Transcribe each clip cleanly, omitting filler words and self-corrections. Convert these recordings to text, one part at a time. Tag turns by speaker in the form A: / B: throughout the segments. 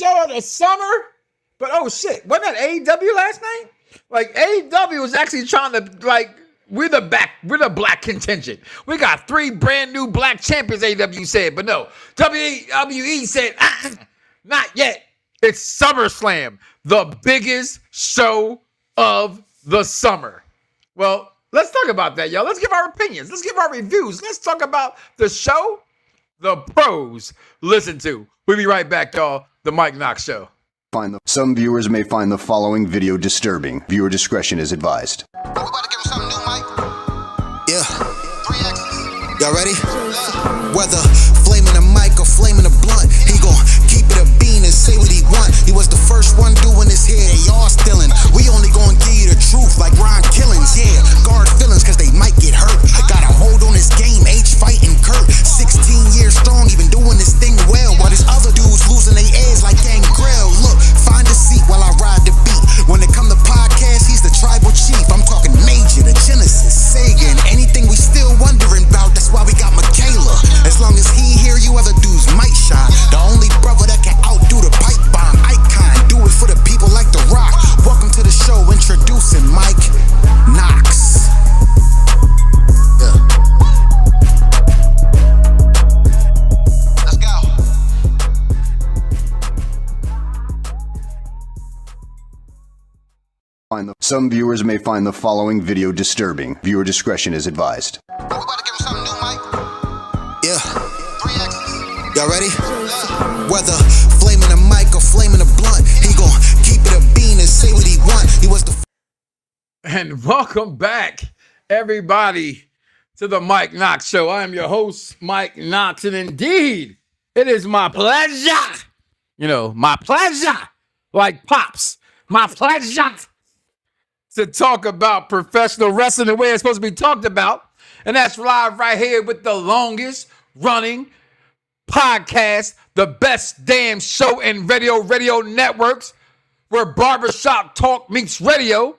A: show of the summer. But oh shit, wasn't that AEW last night? Like AEW was actually trying to like we're the black contingent. We got 3 brand new black champions. AEW said, but no, WWE said not yet. It's SummerSlam, the biggest show of the summer. Well, let's talk about that, y'all. Let's give our opinions. Let's give our reviews. Let's talk about the show the pros listen to. We'll be right back, y'all. The Mike Knoxxx Show.
B: Some viewers may find the following video disturbing. Viewer discretion is advised.
C: We about to give him something new, Mike. Yeah. 3X. Y'all ready? Whether flaming a mic or flaming a blunt, he gon' keep it a bean and say what he want. He was the first one doing his hair, they all stealing. We only gon' give you the truth like Ron Killings. Yeah, guard feelings cause they might get hurt. Got a hold on his game, H fighting Kurt. 16 years strong, even doing this thing well. While these other dudes losing their edge like Gangrel. Look, find a seat while I ride the beat. When it come to podcast, he's the tribal chief. I'm talking Major, the Genesis, Sega, and anything we still wondering about. That's why we got Michaela. As long as he here, you other dudes might shine. The only brother that can outdo the pipe bomb icon. Do it for the people like The Rock. Welcome to the show, introducing Mike Knoxxx. Yeah. Let's go.
B: Some viewers may find the following video disturbing. Viewer discretion is advised.
C: We about to give him something new, Mike. Yeah. 3X. Y'all ready? Whether flaming a mic or flaming a blunt, he gon' keep it a bean and say what he want. He was the
A: And welcome back, everybody, to the Mike Knoxxx Show. I am your host, Mike Knoxxx, and indeed, it is my pleasure. You know, my pleasure, like Pops, my pleasure to talk about professional wrestling the way it's supposed to be talked about. And that's live right here with the longest running podcast, the best damn show in radio networks, where barbershop talk meets radio.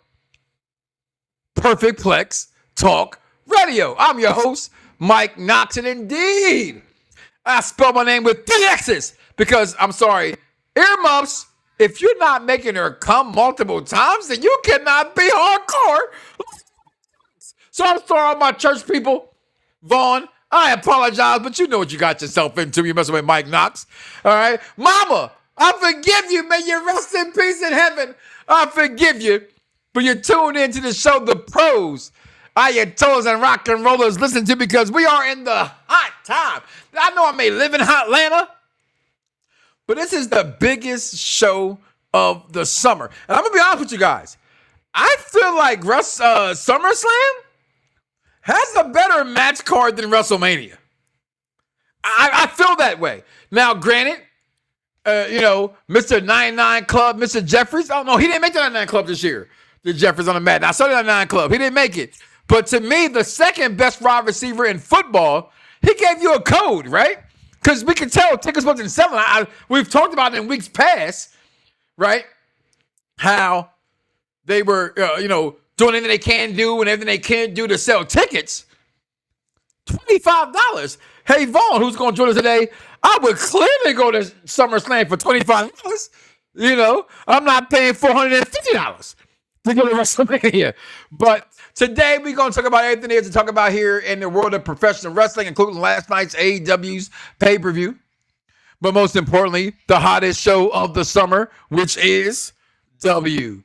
A: Perfect Plex Talk Radio. I'm your host, Mike Knoxxx, and indeed, I spell my name with 3 X's because, I'm sorry, earmuffs, if you're not making her come multiple times, then you cannot be hardcore. So I'm sorry, all my church people. Vaughn, I apologize, but you know what you got yourself into. You're messing with Mike Knoxxx. All right? Mama, I forgive you. May you rest in peace in heaven. I forgive you. But you're tuned into the show, The Pros. Ayatollahs and rock and rollers listen to, because we are in the hot time. I know I may live in Atlanta, but this is the biggest show of the summer. And I'm going to be honest with you guys. I feel like SummerSlam has a better match card than WrestleMania. I feel that way. Now, granted, Mr. 99 Club, Mr. Jeffries, oh no, he didn't make the 99 Club this year. The Jeffries on the mat. Now, I saw the 99 Club. He didn't make it. But to me, the second best wide receiver in football, he gave you a code, right? Because we can tell tickets wasn't selling. We've talked about it in weeks past, right? How they were, doing anything they can do and everything they can do to sell tickets. $25. Hey, Vaughn, who's going to join us today? I would clearly go to SummerSlam for $25. I'm not paying $450 to go to WrestleMania. But today we're going to talk about everything there is to talk about here in the world of professional wrestling, including last night's AEW's pay-per-view. But most importantly, the hottest show of the summer, which is WWE's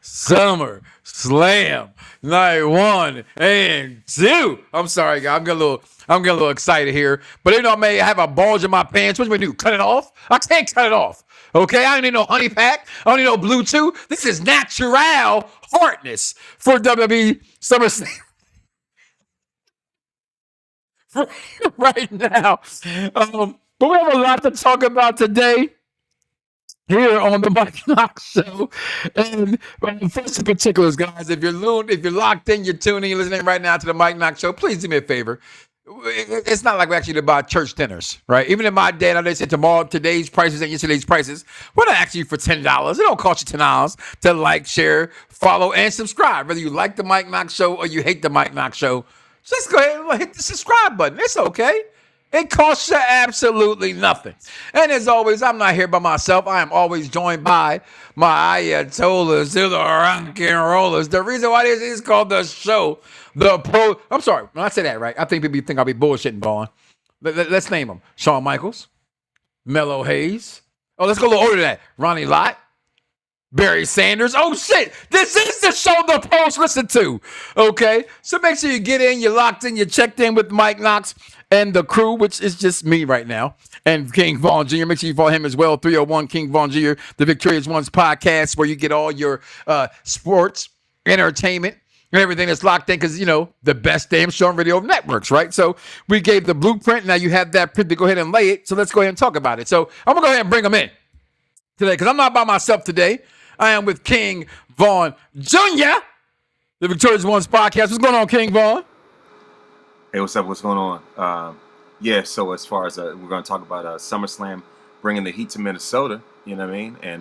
A: SummerSlam Night 1 and 2. I'm sorry, guys. I'm getting a little excited here. But I may have a bulge in my pants. What do we do? Cut it off? I can't cut it off. Okay? I don't need no honey pack. I don't need no Bluetooth. This is natural hardness for WWE SummerSlam. Right now. But we have a lot to talk about today here on the Mike Knoxxx Show. And first in particulars, guys, if you're locked in, you're tuning, you're listening right now to the Mike Knoxxx Show, please do me a favor. It's not like we're actually to buy church dinners, right? Even in my day, they said today's prices and yesterday's prices, we're not asking you for $10. It don't cost you $10 to like, share, follow, and subscribe. Whether you like the Mike Knoxxx Show or you hate the Mike Knoxxx Show, just go ahead and hit the subscribe button. It's okay. It costs you absolutely nothing. And as always, I'm not here by myself. I am always joined by my Ayatollahs, they're the rock and rollers. The reason why this is called the show, I'm sorry, when I say that, right, I think people think I'll be bullshitting, Vaughn. Let's name them. Shawn Michaels, Mello Hayes. Oh, let's go a little older than that. Ronnie Lott, Barry Sanders. Oh, shit. This is the show the pros listen to. Okay? So make sure you get in, you're locked in, you're checked in with Mike Knoxxx and the crew, which is just me right now, and King Vaughn Jr. Make sure you follow him as well. 301 King Vaughn Jr., the Victorious Ones podcast, where you get all your sports, entertainment, and everything that's locked in because, the best damn show on radio networks, right? So we gave the blueprint. Now you have that print to go ahead and lay it. So let's go ahead and talk about it. So I'm going to go ahead and bring them in today because I'm not by myself today. I am with King Vaughn Jr., the Victorious Ones podcast. What's going on, King Vaughn?
D: Hey, what's up? What's going on? So as far as we're going to talk about SummerSlam, bringing the heat to Minnesota, you know what I mean? And,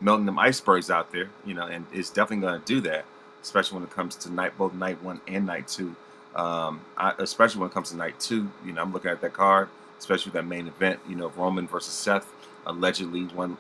D: melting them icebergs out there, and it's definitely going to do that, especially when it comes to both night 1 and night 2. Especially when it comes to night 2, I'm looking at that card, especially with that main event, Roman versus Seth,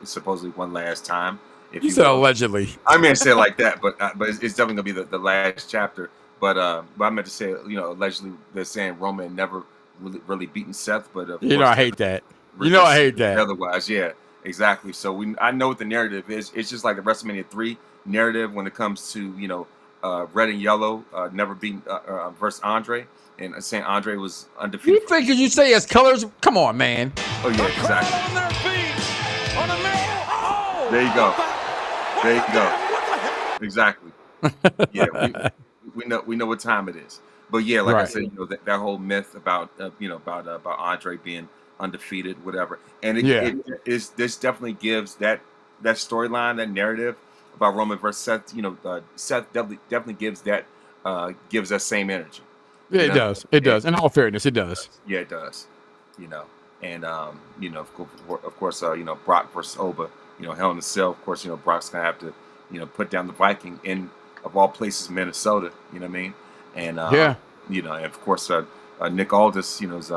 D: supposedly one last time. If
A: you said allegedly.
D: I mean, I say it like that, but it's definitely going to be the last chapter. But I meant to say, allegedly they're saying Roman never really beaten Seth, but
A: I hate that. I hate that.
D: Otherwise, yeah, exactly. So I know what the narrative is. It's just like the WrestleMania 3 narrative when it comes to red and yellow never beaten versus Andre, and saying Andre was undefeated.
A: You think you say his colors? Come on, man.
D: Oh yeah, exactly.
E: On their feet, on a oh,
D: there you go. Exactly. Yeah. We know what time it is, but yeah, like right. I said, that whole myth about about Andre being undefeated, whatever, and this definitely gives that storyline, that narrative about Roman versus Seth. Seth definitely gives that same energy.
A: Yeah, it does. It does. In all fairness, it does.
D: Yeah, it does. And of course, Brock versus Oba. Hell in a Cell. Of course, Brock's gonna have to put down the Viking in, of all places, Minnesota, you know what I mean? And, and of course, Nick Aldis, is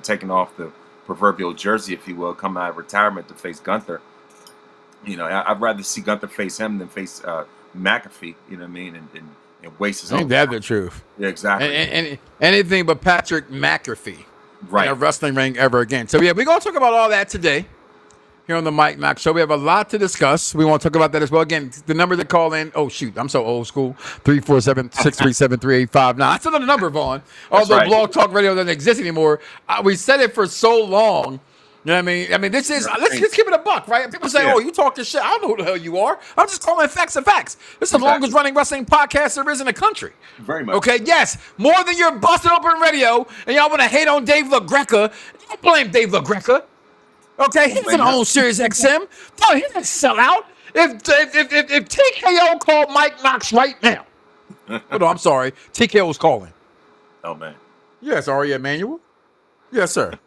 D: taking off the proverbial jersey, if you will, coming out of retirement to face Gunther. I'd rather see Gunther face him than face McAfee, you know what I mean? And waste his own.
A: Ain't that the truth?
D: Yeah, exactly.
A: And anything but Patrick McAfee
D: in
A: a wrestling ring ever again. So, yeah, we're going to talk about all that today here on the Mike Knoxxx Show. We have a lot to discuss. We want to talk about that as well. Again, the number to call in. Oh, shoot. I'm so old school. 347-637-3859. That's another number, Vaughn. Although right. Blog Talk Radio doesn't exist anymore. We said it for so long. You know what I mean? This is, let's give it a buck, right? People say, oh, you talk this shit. I don't know who the hell you are. I'm just calling facts and facts. This is the longest running wrestling podcast there is in the country.
D: Very much.
A: Okay, yes. More than your busted open radio, and y'all want to hate on Dave LaGreca. Don't blame Dave LaGreca. Okay, he doesn't own Sirius XM. No, he didn't sell out. If TKO called Mike Knoxxx right now. Oh, no, I'm sorry. TKO's calling.
D: Oh, man.
A: Yes, Ari Emanuel. Yes, sir.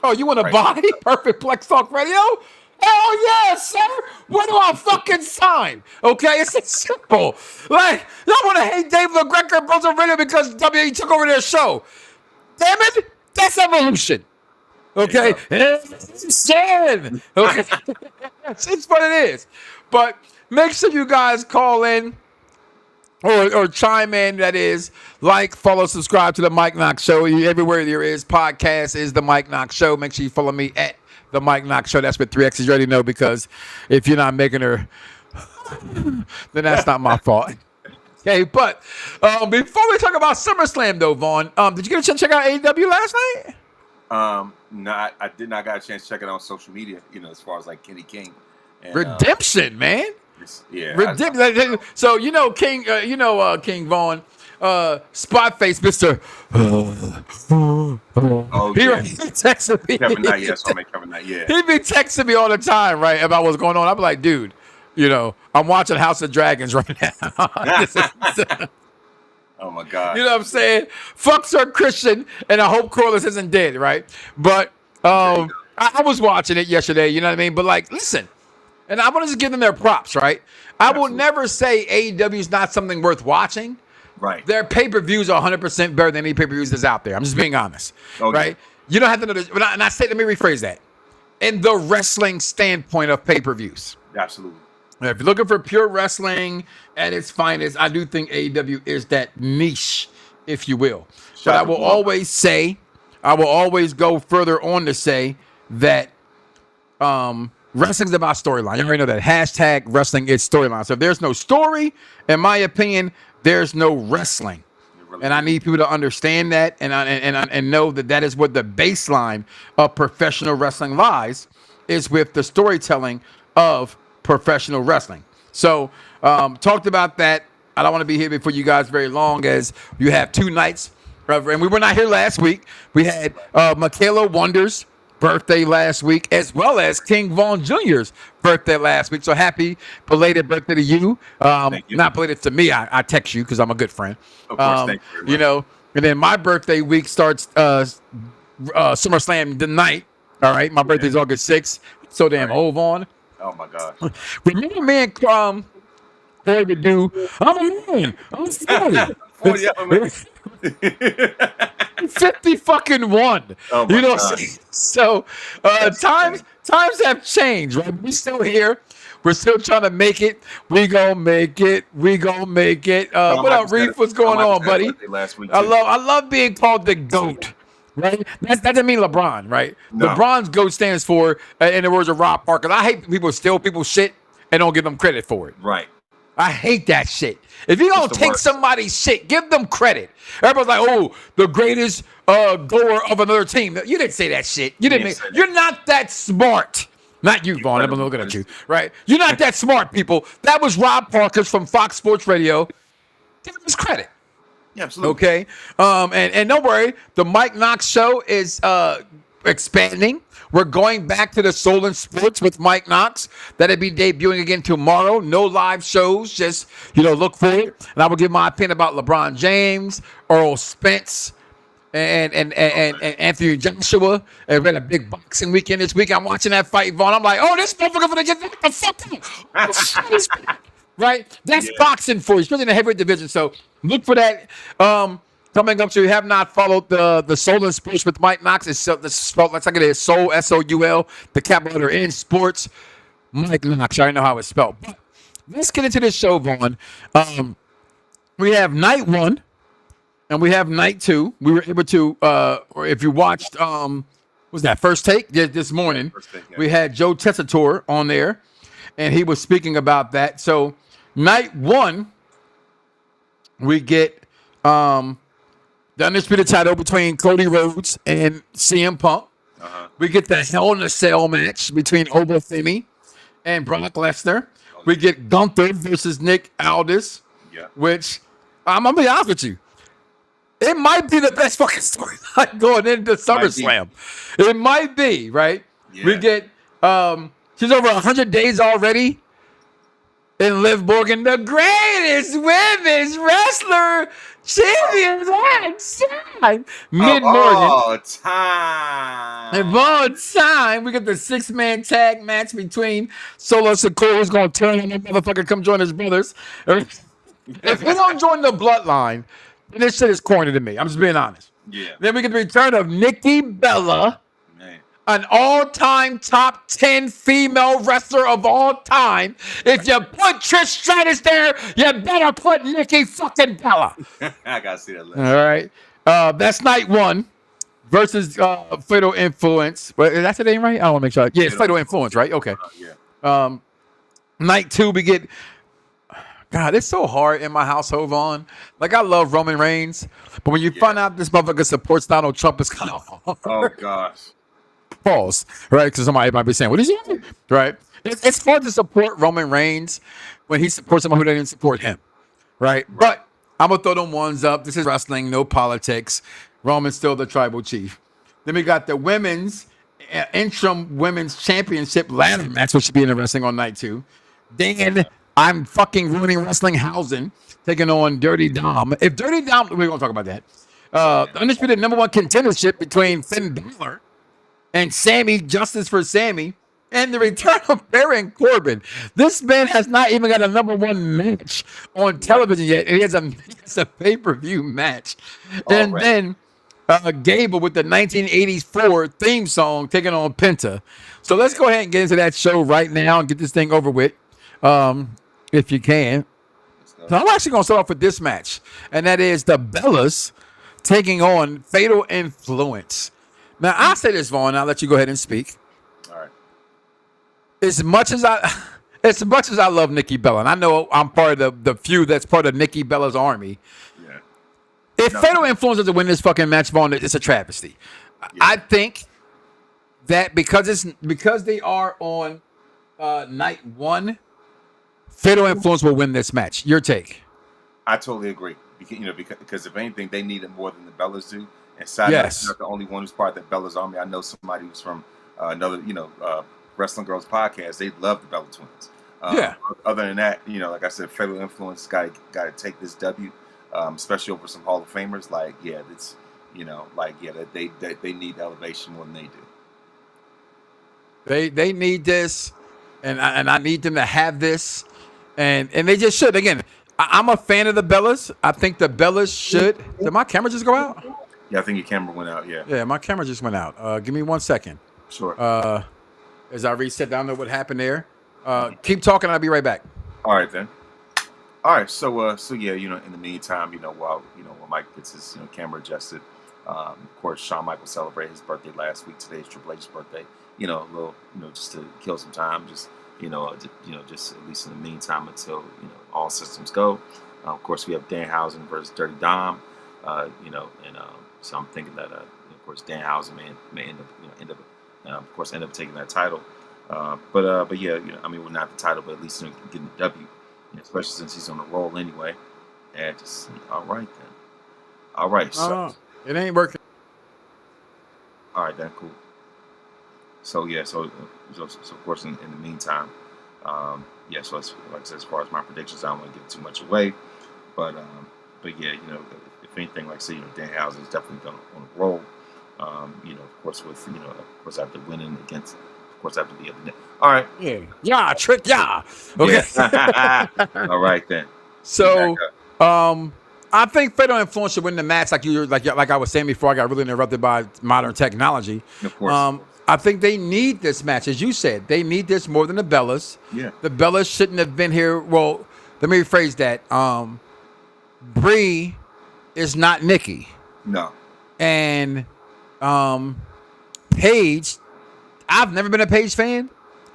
A: Oh, you want to buy Perfect Plex Talk Radio? Oh, yes, sir. Where do I fucking sign? Okay, it's simple. Like, y'all want to hate Dave LaGreca and Bros Radio because WWE took over their show. Damn it. That's evolution. Okay, it's sad. Okay, it's what it is. But make sure you guys call in or chime in. That is, like, follow, subscribe to the Mike Knoxxx Show. Everywhere there is podcast is the Mike Knoxxx Show. Make sure you follow me at the Mike Knoxxx Show. That's with 3 X's. You already know, because if you're not making her, then that's not my fault. Okay, but before we talk about SummerSlam, though, Vaughn, did you get a chance to check out AEW last night?
D: No, I did not got a chance to check it on social media, as far as like Kenny King. And,
A: Redemption, man.
D: Yeah.
A: Redemption. So, King, King Vaughn, spot face, Mr.
D: Oh,
A: he
D: yeah.
A: texted me.
D: Kevin Knight, yes, Kevin Knight, yeah.
A: He'd be texting me all the time, right, about what's going on. I'd be like, dude, I'm watching House of Dragons right now.
D: Oh, my God.
A: You know what I'm saying? Fuck Sir Christian, and I hope Corliss isn't dead, right? But I was watching it yesterday, you know what I mean? But, like, listen, and I want to just give them their props, right? I will never say AEW is not something worth watching,
D: Right.
A: Their pay-per-views are 100% better than any pay-per-views that's out there. I'm just being honest, right? You don't have to know this. And I say, let me rephrase that. In the wrestling standpoint of pay-per-views.
D: Absolutely.
A: If you're looking for pure wrestling at its finest, I do think AEW is that niche, if you will. But I will always say, I will always go further on to say that wrestling's about storyline. You already know that. Hashtag wrestling is storyline. So if there's no story, in my opinion, there's no wrestling. And I need people to understand that and know that that is what the baseline of professional wrestling lies, is with the storytelling of professional wrestling. So talked about that. I don't want to be here before you guys very long, as you have 2 nights. And we were not here last week. We had Michaela Wonders' birthday last week, as well as King Von Jr.'s birthday last week. So happy belated birthday to you.
D: Thank you.
A: Not belated to me. I text you because I'm a good friend.
D: Of course, thank you very much.
A: You know, and then my birthday week starts SummerSlam Night. All right, my birthday's August 6th. So damn old, Vaughn.
D: Oh my gosh.
A: Remember me and Cody to do, I'm a man. I'm 40.
D: 40, I'm a man.
A: 50 fucking 1.
D: Oh my
A: you know,
D: God.
A: so times have changed, right? We're still here. We're still trying to make it. We gonna make it. We gonna make it. What up, Reef? What's going on, buddy?
D: Last week
A: I love being called the GOAT. Right? That doesn't mean LeBron, right?
D: No.
A: LeBron's GOAT stands for, in the words of Rob Parker, I hate people steal people's shit and don't give them credit for it.
D: Right.
A: I hate that shit. If you don't take
D: worst.
A: somebody's shit, give them credit. Everybody's like, oh, the greatest goer of another team. You didn't say that shit. You're not that smart. Not you, Vaughn. I'm looking at you, right? You're not that smart, people. That was Rob Parker's from Fox Sports Radio. Give him his credit.
D: Yeah, absolutely.
A: Okay. And don't worry, the Mike Knoxxx Show is expanding. We're going back to the Soul and Sports with Mike Knoxxx. That'll be debuting again tomorrow. No live shows. Just, look for it. And I will give my opinion about LeBron James, Earl Spence, and Anthony Joshua. I read a big boxing weekend this week. I'm watching that fight, Vaughn. I'm like, oh, this motherfucker gonna get knocked the fuck out. Right? That's boxing for you, especially in the heavyweight division. So look for that. Coming up, so you have not followed the Soul and Sports with Mike Knoxxx. It's spelled, let's look at it. Soul, S-O-U-L, the capital letter in sports. Mike Knoxxx. I already know how it's spelled. But let's get into this show, Vaughn. We have night 1 and we have night 2. We were able to, or if you watched, what was that, First Take this morning?
D: First Take, yeah.
A: We had Joe Tessitore on there, and he was speaking about that. So night 1, we get the Undisputed title between Cody Rhodes and CM Punk.
D: Uh-huh.
A: We get the Hell in a Cell match between Femi and Brock Lesnar. We get Gunther versus Nick Aldis, which I'm going to be honest with you. It might be the best fucking storyline going into SummerSlam. It might be, right?
D: Yeah.
A: We get, she's over 100 days already. And Liv Morgan, the greatest women's wrestler champion of all time.
D: All time.
A: Of all time. We get the 6-man tag match between Solo Sikoa, who's going to turn on that motherfucker, come join his brothers. If he don't join the Bloodline, then this shit is corny to me. I'm just being honest.
D: Yeah.
A: Then we get the return of Nikki Bella, an all-time top 10 female wrestler of all time. If you put Trish Stratus there, you better put Nikki fucking Bella.
D: I gotta see that list.
A: All right. That's night 1 versus Fatal Influence. But that's the name, right? I want to make sure. Yeah, it's Fatal Influence, right? Okay. Night 2, we get... God, it's so hard in my household, Vaughn. Like, I love Roman Reigns. But when you find out this motherfucker supports Donald Trump, it's kind of hard.
D: Oh, gosh.
A: Pause, right? Because somebody might be saying, what is he doing? Right? It's hard to support Roman Reigns when he supports someone who doesn't support him, right? But I'm going to throw them ones up. This is wrestling, no politics. Roman's still the tribal chief. Then we got the women's, interim women's championship ladder match, which should be interesting on night 2. Then I'm fucking ruining wrestling Hausen, taking on Dirty Dom. If Dirty Dom, we're going to talk about that. The undisputed #1 contendership between Finn Bálor and Sami, justice for Sami, And the return of Baron Corbin. This man has not even got a #1 match on television yet. And it's a pay-per-view match. And then Gable with the 1984 theme song taking on Penta. So let's go ahead and get into that show right now and get this thing over with, if you can. So I'm actually going to start off with this match, and that is the Bellas taking on Fatal Influence. Now, I'll say this, Vaughn, I'll let you go ahead and speak.
D: All right.
A: As much as I love Nikki Bella, and I know I'm part of the few that's part of Nikki Bella's army.
D: Yeah.
A: If Fatal Influence doesn't win this fucking match, Vaughn, it's a travesty. Yeah. I think that because they are on night 1, Fatal Influence will win this match. Your take?
D: I totally agree. Because if anything, they need it more than the Bellas do. And Side
A: Yes.
D: not the only one who's part of the Bella's army. I know somebody who's from another, Wrestling Girls podcast. They love the Bella Twins.
A: Yeah.
D: Other than that, like I said, Fatal Influence got to take this W, especially over some Hall of Famers. They need elevation more than they do.
A: They need this, and I need them to have this, and they just should. Again, I'm a fan of the Bellas. I think the Bellas should. Did my camera just go out?
D: Yeah, I think your camera went out. Yeah.
A: Yeah, my camera just went out. Give me 1 second.
D: Sure.
A: As I reset, I don't know what happened there. Keep talking. I'll be right back.
D: All right then. All right. So yeah, in the meantime, while Mike gets his camera adjusted, of course, Shawn Michaels celebrated his birthday last week. Today's Triple H's birthday. A little, just to kill some time, just at least in the meantime until all systems go. Of course, we have Danhausen versus Dirty Dom. So I'm thinking that of course Danhausen may end up taking that title. But yeah, well, not the title, but at least getting the W, especially since he's on the roll anyway. And just all right then. All right, so
A: it ain't working.
D: All right, then cool. So yeah, so of course in the meantime, so as, like I said, as far as my predictions, I don't want to give too much away, but yeah, if anything, like I say, Danhausen is definitely on a roll. Of course after winning against, of course after the other day. All right.
A: Yeah, trick, yeah. Okay.
D: Yeah. All right then.
A: So, I think Fatal Influence should win the match, like I was saying before I got really interrupted by modern technology.
D: Of course.
A: I think they need this match, as you said. They need this more than the Bellas.
D: Yeah.
A: The Bellas shouldn't have been here. Well, let me rephrase that. Brie is not Nikki.
D: No.
A: And Paige, I've never been a Paige fan,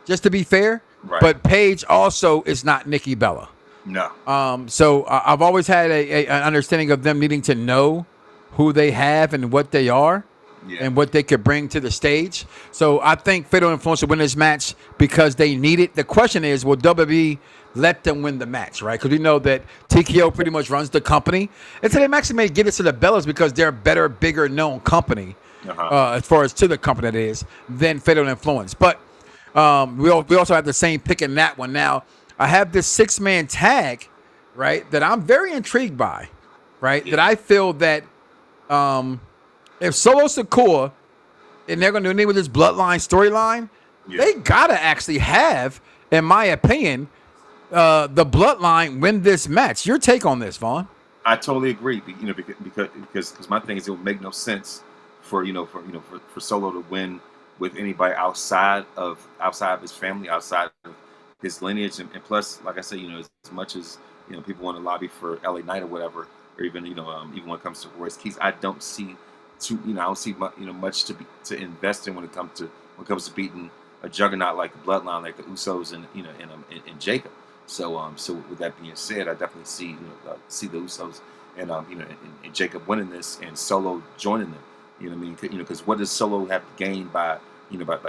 A: just to be fair.
D: Right.
A: But Paige also is not Nikki Bella.
D: No.
A: So I've always had an understanding of them needing to know who they have and what they are. Yeah. And what they could bring to the stage. So I think Fatal Influence will win this match because they need it. The question is, will WWE let them win the match, right? Because we know that TKO pretty much runs the company. And so they actually may give it to the Bellas because they're a better, bigger known company, as far as to the company that is, than Fatal Influence. But we also have the same pick in that one. Now, I have this 6-man tag, right, that I'm very intrigued by, right? Yeah. That I feel that if Solo Sikoa, and they're going to do with this Bloodline storyline, they got to actually have, in my opinion, the Bloodline win this match. Your take on this, Vaughn?
D: I totally agree. Because my thing is, it would make no sense for Solo to win with anybody outside of his family, outside of his lineage, and plus, like I said, as much as people want to lobby for LA Knight or whatever, or even even when it comes to Royce Keys, I don't see much to invest in when it comes to beating a juggernaut like the Bloodline, like the Usos and Jacob. So with that being said, I definitely see the Usos and Jacob winning this and Solo joining them. You know what I mean? Because what does Solo have to gain by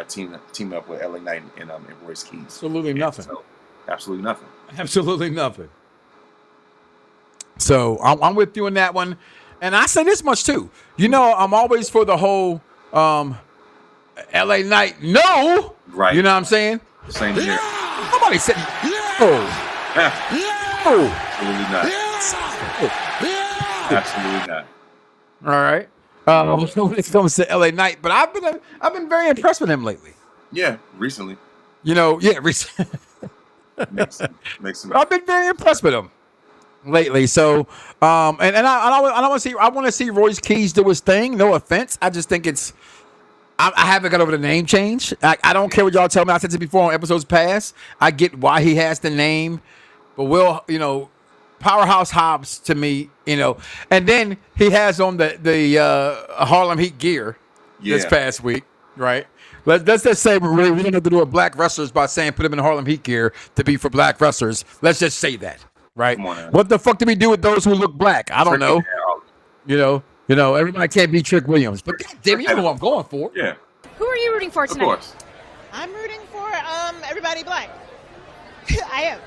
D: teaming up with LA Knight and Royce Keys?
A: Absolutely nothing.
D: So, absolutely nothing.
A: Absolutely nothing. So I'm with you on that one. And I say this much too. I'm always for the whole LA Knight. No.
D: Right.
A: You know what I'm saying?
D: Same here.
A: Nobody said no.
D: Absolutely not. Absolutely not.
A: All right. When it comes to LA Knight, but I've been very impressed with him lately.
D: Yeah, recently.
A: Yeah,
D: makes him.
A: I've been very impressed with him lately. So, and I want to see Royce Keys do his thing. No offense, I just think it's. I haven't got over the name change. I don't care what y'all tell me. I said it before on episodes past. I get why he has the name, but Powerhouse Hobbs to me, and then he has on the Harlem Heat gear this past week, right? Let's just say we don't have to do a black wrestlers by saying put him in Harlem Heat gear to be for black wrestlers. Let's just say that, right? What the fuck do we do with those who look black? I don't know. Everybody can't be Trick Williams, but goddamn, you know what I'm going for.
D: Yeah.
F: Who are you rooting for tonight?
D: Of course.
G: I'm rooting for everybody black. I am.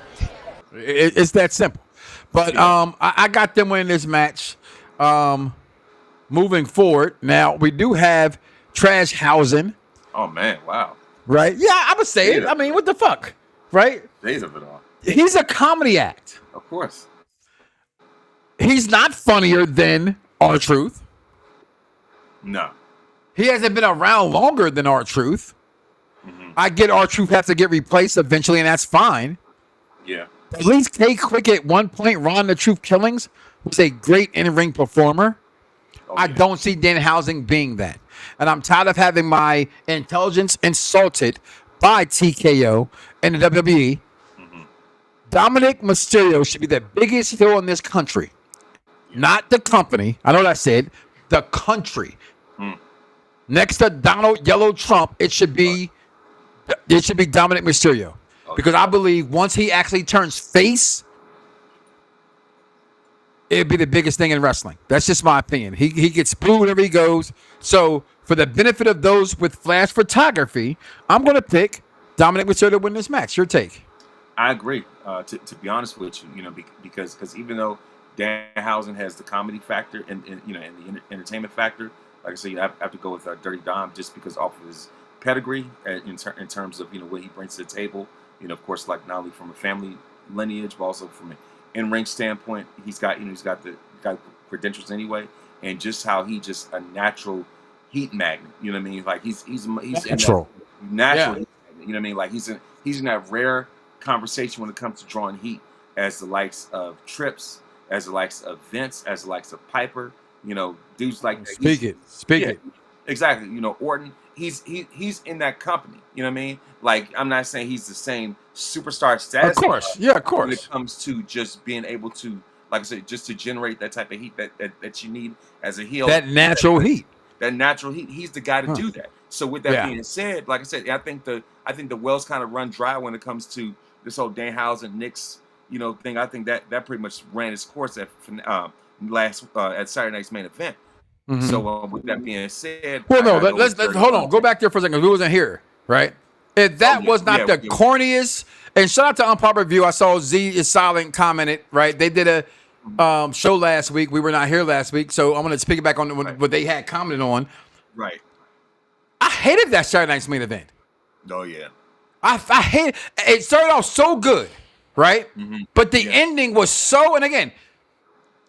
A: It's that simple. But I got them winning this match. Moving forward, now we do have Trashhausen.
D: Oh man! Wow.
A: Right? Yeah, I would say it. I mean, what the fuck? Right?
D: Days of it all.
A: He's a comedy act.
D: Of course.
A: He's not funnier than R-Truth.
D: No.
A: He hasn't been around longer than R-Truth. Mm-hmm. I get R-Truth has to get replaced eventually, and that's fine.
D: Yeah.
A: At least K-Quick at one point, Ron the Truth Killings was a great in-ring performer. I don't see Danhausen being that. And I'm tired of having my intelligence insulted by TKO and the WWE. Mm-hmm. Dominik Mysterio should be the biggest heel in this country. Not the company. I know what I said. The country. Next to Donald Yellow Trump, it should be Dominik Mysterio. Because I believe once he actually turns face, it'd be the biggest thing in wrestling. That's just my opinion. He gets booed whenever he goes. So for the benefit of those with flash photography, I'm going to pick Dominik Mysterio to win this match. Your take?
D: I agree. To be honest with you, because even though Danhausen has the comedy factor and the entertainment factor, like I said, I have to go with Dirty Dom just because off of his pedigree in terms of what he brings to the table. Of course, like not only from a family lineage, but also from an in-ring standpoint, he's got the credentials anyway, and just how he just a natural heat magnet. You know what I mean? Like he's
A: natural.
D: Natural. Yeah. You know what I mean? Like he's in that rare conversation when it comes to drawing heat, as the likes of Trips, as the likes of Vince, as the likes of Piper. Dudes like that.
A: Speak it.
D: Exactly. Orton. He's in that company. You know what I mean? Like, I'm not saying he's the same superstar status.
A: Of course. Yeah, of course.
D: When it comes to just being able to, like I said, just to generate that type of heat that you need as a heel.
A: That natural heat.
D: That natural heat. He's the guy to do that. So with that being said, like I said, I think the wells kind of run dry when it comes to this whole Danhausen Knicks, thing. I think that pretty much ran its course at Saturday night's main event. Mm-hmm. So with that being said,
A: let's hold on. Go back there for a second. We wasn't here, right? If that was not the corniest, and shout out to Unpopular Review. I saw Z is Silent commented, right? They did a show last week. We were not here last week, so I'm going to piggyback on what they had commented on.
D: Right.
A: I hated that Saturday night's main event.
D: Oh yeah.
A: I hate it. Started off so good, right? Mm-hmm. But the ending was so. And again,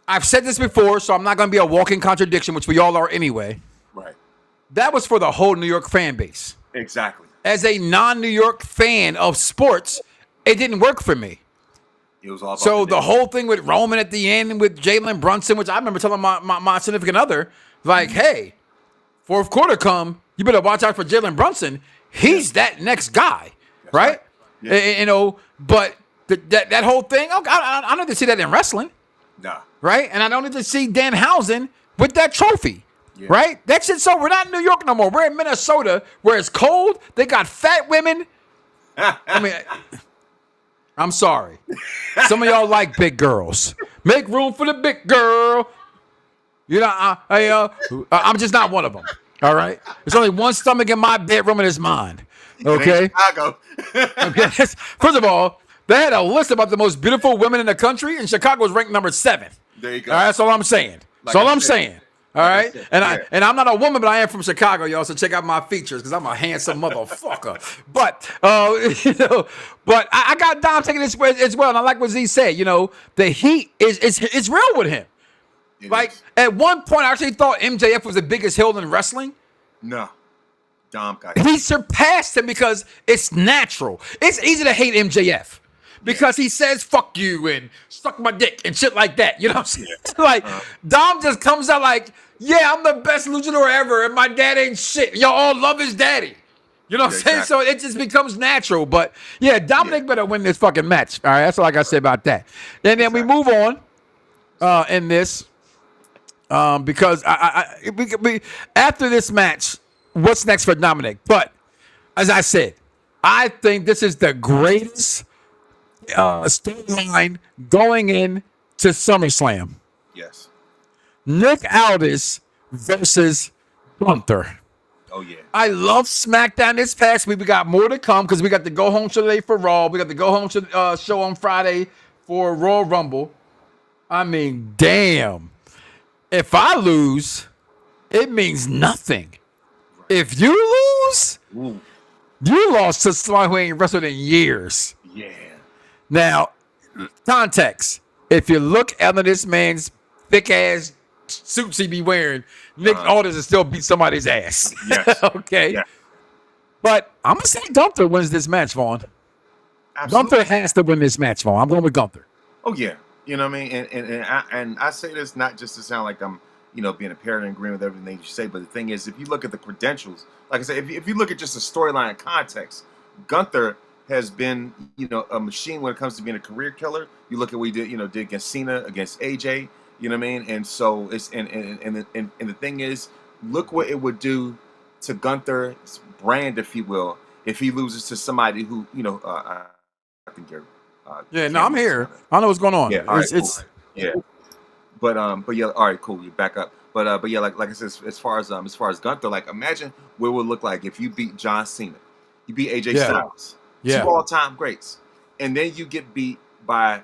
A: I've said this before, so I'm not going to be a walking contradiction, which we all are anyway.
D: Right.
A: That was for the whole New York fan base.
D: Exactly.
A: As a non-New York fan of sports, it didn't work for me.
D: It was all about
A: so the whole thing with Roman at the end and with Jalen Brunson, which I remember telling my significant other, like, hey, fourth quarter come, you better watch out for Jalen Brunson. He's that next guy, right? Yeah. But that whole thing, I don't need to see that in wrestling.
D: Nah.
A: Right? And I don't need to see Danhausen with that trophy. Yeah. Right? That shit. So we're not in New York no more. We're in Minnesota where it's cold. They got fat women. I mean, I'm sorry. Some of y'all like big girls. Make room for the big girl. I'm just not one of them. All right? There's only one stomach in my bedroom and it's mine. Okay?
D: Chicago.
A: Okay. First of all, they had a list about the most beautiful women in the country, and Chicago was ranked number 7.
D: There you go.
A: All right, that's all I'm saying. That's all I'm saying. All right, and I'm not a woman, but I am from Chicago, y'all. So check out my features because I'm a handsome motherfucker. But but I got Dom taking this as well, and I like what Z said. The heat is real with him. At one point, I actually thought MJF was the biggest heel in wrestling.
D: No. Dom got
A: he surpassed him because it's natural. It's easy to hate MJF because he says "fuck you" and "suck my dick" and shit like that. You know what I'm saying? Like Dom just comes out like, "Yeah, I'm the best luchador ever, and my dad ain't shit. Y'all all love his daddy." You know what I'm saying?
D: Exactly.
A: So it just becomes natural. But yeah, Dominik better win this fucking match. All right, that's all I got to say about that. And then we move on in this because we after this match, what's next for Dominik? But as I said, I think this is the greatest storyline going in to SummerSlam.
D: Yes.
A: Nick Aldis versus Gunther.
D: Oh yeah.
A: I love SmackDown this past week. We got more to come because we got the go home show today for Raw. We got the go home show on Friday for Royal Rumble. I mean, damn. If I lose, it means nothing. If you lose, you lost to someone who ain't wrestled in years.
D: Yeah.
A: Now, context. If you look under this man's thick ass suits he be wearing, Nick Aldis will still beat somebody's ass.
D: Yes.
A: Okay.
D: Yeah.
A: But I'm going to say Gunther wins this match, Vaughn.
D: Absolutely.
A: Gunther has to win this match, Vaughn. I'm going with Gunther.
D: Oh yeah. You know what I mean? And I say this not just to sound like I'm, being a parrot and agreeing with everything you say, but the thing is, if you look at the credentials, like I said, if you look at just the storyline context, Gunther has been, a machine when it comes to being a career killer. You look at what he did against Cena, against AJ. You know what I mean? And so it's and the thing is, look what it would do to Gunther's brand, if you will, if he loses to somebody who, I think you're.
A: I'm here. I know what's going on.
D: Yeah, all right, cool. Yeah. But yeah, all right, cool. You back up. But yeah, like I said, as far as Gunther, like imagine what it would look like if you beat John Cena, you beat AJ Styles, two all-time greats, and then you get beat by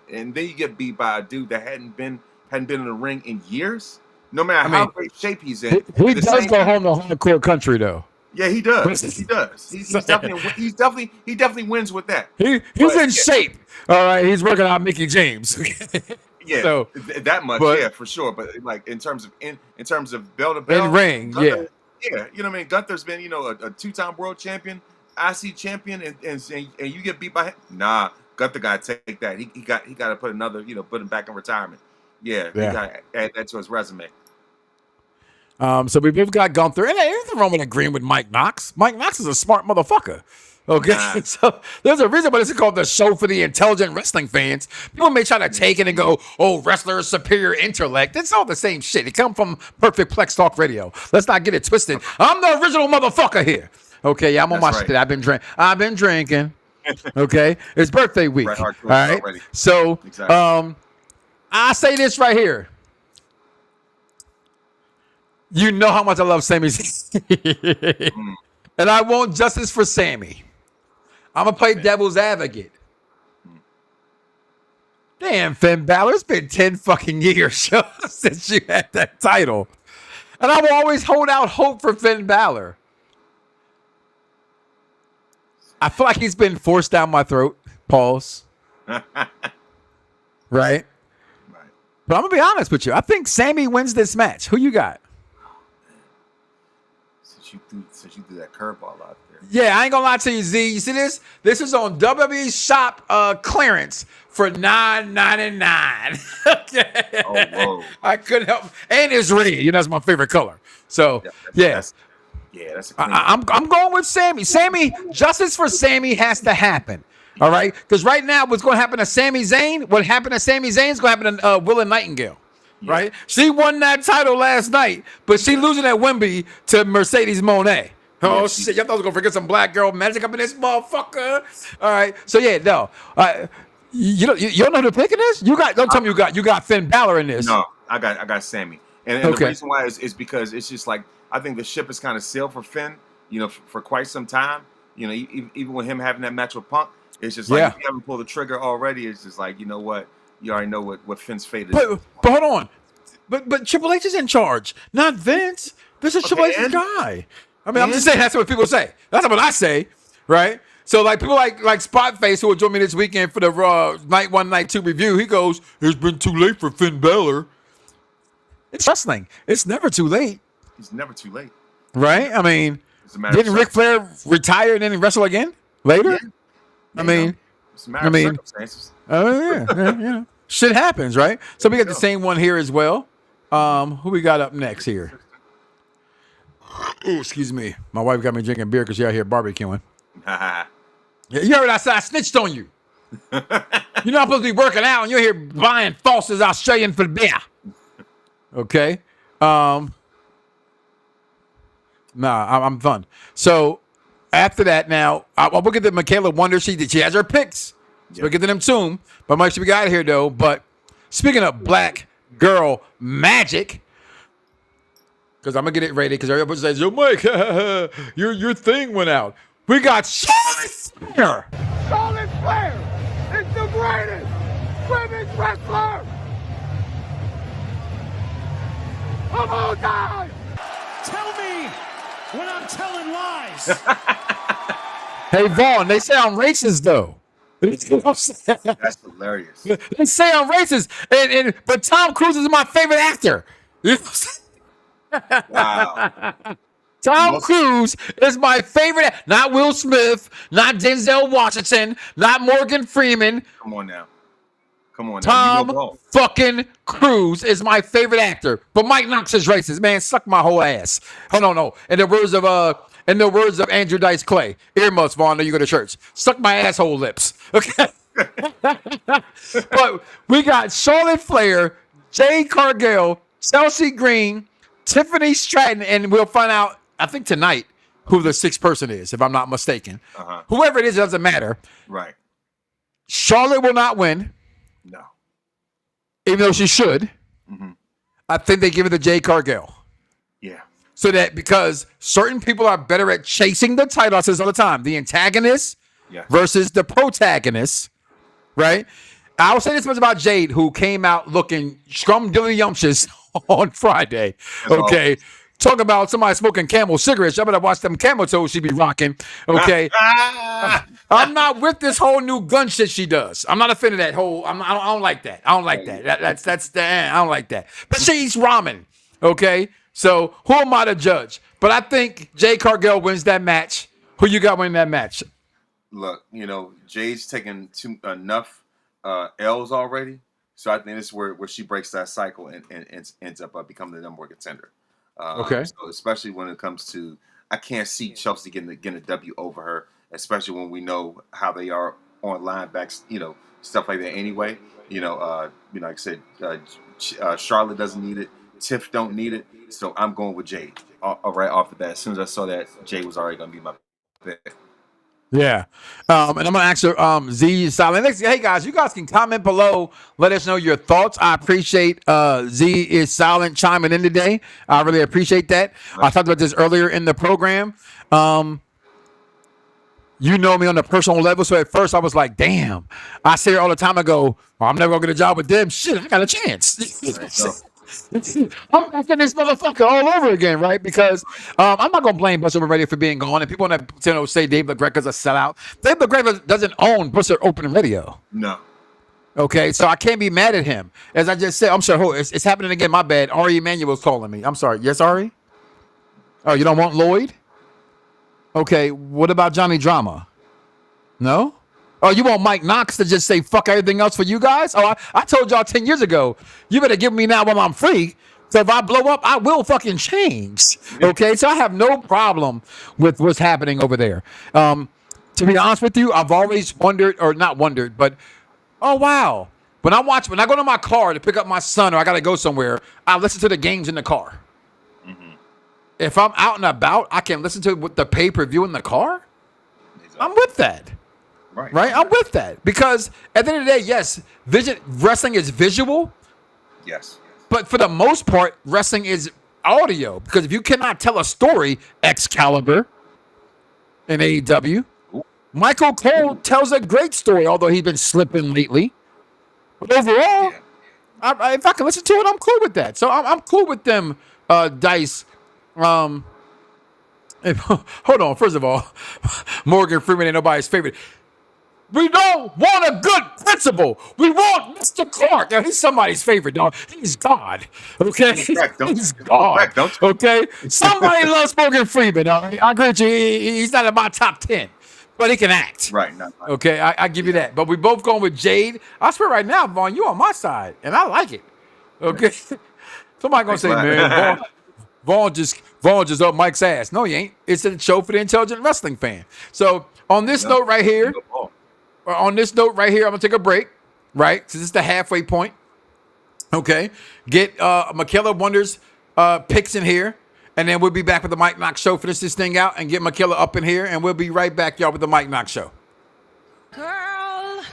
D: and then you get beat by a dude that hadn't been in the ring in years. No matter how great shape he's in,
A: he does go home to hardcore country though.
D: Yeah, he does. He does. He definitely wins with that.
A: He's in shape. All right, he's working out Mickey James.
D: Yeah, so, that much, for sure. But like in terms of bell to bell,
A: in ring,
D: Gunther, you know what I mean. Gunther's been a two-time world champion, IC champion, and you get beat by him. Nah, Gunther got to take that. He got to put another, put him back in retirement. Yeah. He got to add that to his resume.
A: So we both got Gunther, and there's nothing wrong with agreeing with Mike Knoxxx. Mike Knoxxx is a smart motherfucker. Okay, so there's a reason why this is called the show for the intelligent wrestling fans. People may try to take it and go, "Oh, wrestler's superior intellect." It's all the same shit. It comes from Perfect Plex Talk Radio. Let's not get it twisted. I'm the original motherfucker here. Okay, yeah, I'm on my shit. I've been drinking. Okay, it's birthday week. All right, so I say this right here. You know how much I love Sami Zayn. And I want justice for Sami. I'm going to play devil's advocate. Damn, Finn Bálor, it's been 10 fucking years since you had that title. And I will always hold out hope for Finn Bálor. I feel like he's been forced down my throat. Pause. Right? But I'm going to be honest with you. I think Sami wins this match. Who you got?
D: Since you threw that curveball out there.
A: Yeah, I ain't gonna lie to you, Z. You see this? This is on WWE shop clearance for $9.99. Okay.
D: Oh, whoa.
A: I couldn't help. And it's red. That's my favorite color. So that's a clean
D: I'm
A: going with Sami. Justice for Sami has to happen. All right, because right now, what's going to happen to Sami Zayn? What happened to Sami Zayn is going to happen to Willa Nightingale. Yeah. Right, she won that title last night, but she losing at Wembley to Mercedes Moné. Oh shit! Y'all thought I was gonna forget some black girl magic up in this motherfucker. All right, so you don't know who to pick in this. Don't tell me you got Finn Bálor in this.
D: No, I got Sami, and the reason why is because it's just like I think the ship is kind of sailed for Finn. For quite some time. Even with him having that match with Punk, it's just like if you haven't pulled the trigger already, it's just like what. You already know what Finn's fate is.
A: But hold on. But Triple H is in charge, not Vince. This is Triple H's guy. I mean, I'm just saying that's what people say. That's what I say, right? So like people like Spotface, who will join me this weekend for the Raw Night 1, Night 2 review, he goes, "It's been too late for Finn Bálor." It's wrestling. It's never too late.
D: It's never too late.
A: Right? I mean, Didn't Ric Flair retire and then wrestle again later?
D: Yeah.
A: I mean,
D: it's a matter of circumstances.
A: yeah. Shit happens, right? So we got the same one here as well. Who we got up next here? Oh, excuse me. My wife got me drinking beer because she out here barbecuing. Yeah, you heard I said I snitched on you. You're not supposed to be working out and you're here buying Foster's Australian for beer. Okay. I'm fun. So after that, now I'll look at the Michaela Wonders. She has her picks. So we'll get to them soon. But Mike should be out of here though. But speaking of black girl magic, because I'm gonna get it ready because everybody says, "Yo, Mike, your thing went out." We got Charlotte Flair.
E: Charlotte Flair is the greatest women's wrestler of all time. Tell me when I'm telling lies.
A: Hey, Vaughn, they say I'm racist though.
D: That's hilarious.
A: They say I'm racist, but Tom Cruise is my favorite actor.
D: Wow.
A: Tom Cruise is my favorite. Not Will Smith, not Denzel Washington, not Morgan Freeman.
D: Come on now.
A: Tom fucking Cruise is my favorite actor. But Mike Knoxxx is racist. Man, suck my whole ass. Oh no. In the words of Andrew Dice Clay, earmuffs, Vaughn, you go to church. Suck my asshole lips. Okay. But we got Charlotte Flair, Jade Cargill, Chelsea Green, Tiffany Stratton, and we'll find out, I think tonight, who the sixth person is, if I'm not mistaken. Whoever it is, it doesn't matter.
D: Right.
A: Charlotte will not win.
D: No.
A: Even though she should. Mm-hmm. I think they give it to Jade Cargill.
D: Yeah.
A: So that because certain people are better at chasing the title, I say this all the time, the antagonist versus the protagonist, right? I will say this much about Jade, who came out looking scrum-dilly-yumptious on Friday. Okay. Talk about somebody smoking Camel cigarettes. I better watch them Camel toes she be rocking. Okay. I'm not with this whole new gun shit she does. I'm not a fan of that whole. I don't like that. I don't like that. I don't like that. But she's ramen. Okay. So who am I to judge? But I think Jade Cargill wins that match. Who you got winning that match?
D: Look, Jade's taken enough L's already. So I think this is where she breaks that cycle and ends up becoming the number one contender.
A: Okay.
D: So especially when it comes to, I can't see Chelsea getting a W over her, especially when we know how they are on linebacks, stuff like that. Anyway, like I said, Charlotte doesn't need it, Tiff don't need it, so I'm going with Jade. Right off the bat, as soon as I saw that, Jade was already going to be my pick.
A: Yeah. And I'm going to ask her, Z is silent. Hey, guys, you guys can comment below. Let us know your thoughts. I appreciate Z is silent chiming in today. I really appreciate that. I talked about this earlier in the program. You know me on a personal level, so at first I was like, damn. I say it all the time. I go, well, I'm never going to get a job with them. Shit, I got a chance. I'm back in this motherfucker all over again, right? Because I'm not gonna blame Buster Radio for being gone. And people that say Dave LaGreca's a sellout. Dave LaGreca doesn't own Buster Open Radio.
D: No.
A: Okay, so I can't be mad at him. As I just said, I'm sorry. It's happening again. My bad. Ari Emanuel's calling me. I'm sorry. Yes, Ari? Oh, you don't want Lloyd? Okay. What about Johnny Drama? No. Oh, you want Mike Knoxxx to just say fuck everything else for you guys? Oh, I told y'all 10 years ago, you better give me now while I'm free. So if I blow up, I will fucking change. Okay, so I have no problem with what's happening over there. To be honest with you, I've always wondered, or not wondered, but oh wow. When I go to my car to pick up my son or I gotta go somewhere, I listen to the games in the car. Mm-hmm. If I'm out and about, I can listen to the pay-per-view in the car. Exactly. I'm with that. Right? I'm with that. Because at the end of the day, yes, wrestling is visual.
D: Yes.
A: But for the most part, wrestling is audio. Because if you cannot tell a story, Excalibur in AEW, Michael Cole tells a great story, although he's been slipping lately. But overall, if I can listen to it, I'm cool with that. So I'm cool with them, Dice. Hold on. First of all, Morgan Freeman ain't nobody's favorite. We don't want a good principal. We want Mr. Clark. Now, he's somebody's favorite, dog. He's God. Okay? He's God. Okay? Somebody loves Morgan Freeman. All right? I agree with you. He's not in my top 10, but he can act.
D: Right.
A: Okay? I give you that. But we both going with Jade. I swear right now, Vaughn, you on my side, and I like it. Okay? Somebody going to say, man, Vaughn just up Mike's ass. No, he ain't. It's a show for the intelligent wrestling fan. So on this note right here, I'm gonna take a break. Right, so this is the halfway point. Okay, get Michaela Wonders picks in here, and then we'll be back with the Mike Knoxxx Show. Finish this thing out and get Michaela up in here, and we'll be right back, y'all, with the Mike Knoxxx Show.
F: Girl,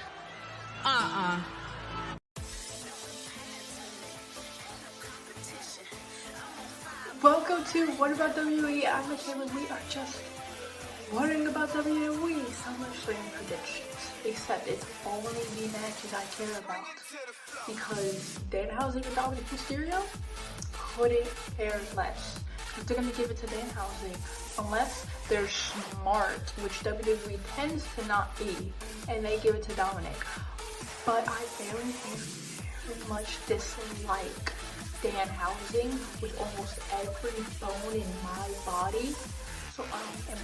H: Welcome to What About WWE? I'm Michaela. We are just wondering about WWE SummerSlam predictions. Except it's only the matches I care about. Because Danhausen and Dominik Mysterio couldn't care less. If they're going to give it to Danhausen, unless they're smart, which WWE tends to not be, and they give it to Dominik. But I very much dislike Danhausen with almost every bone in my body. So I am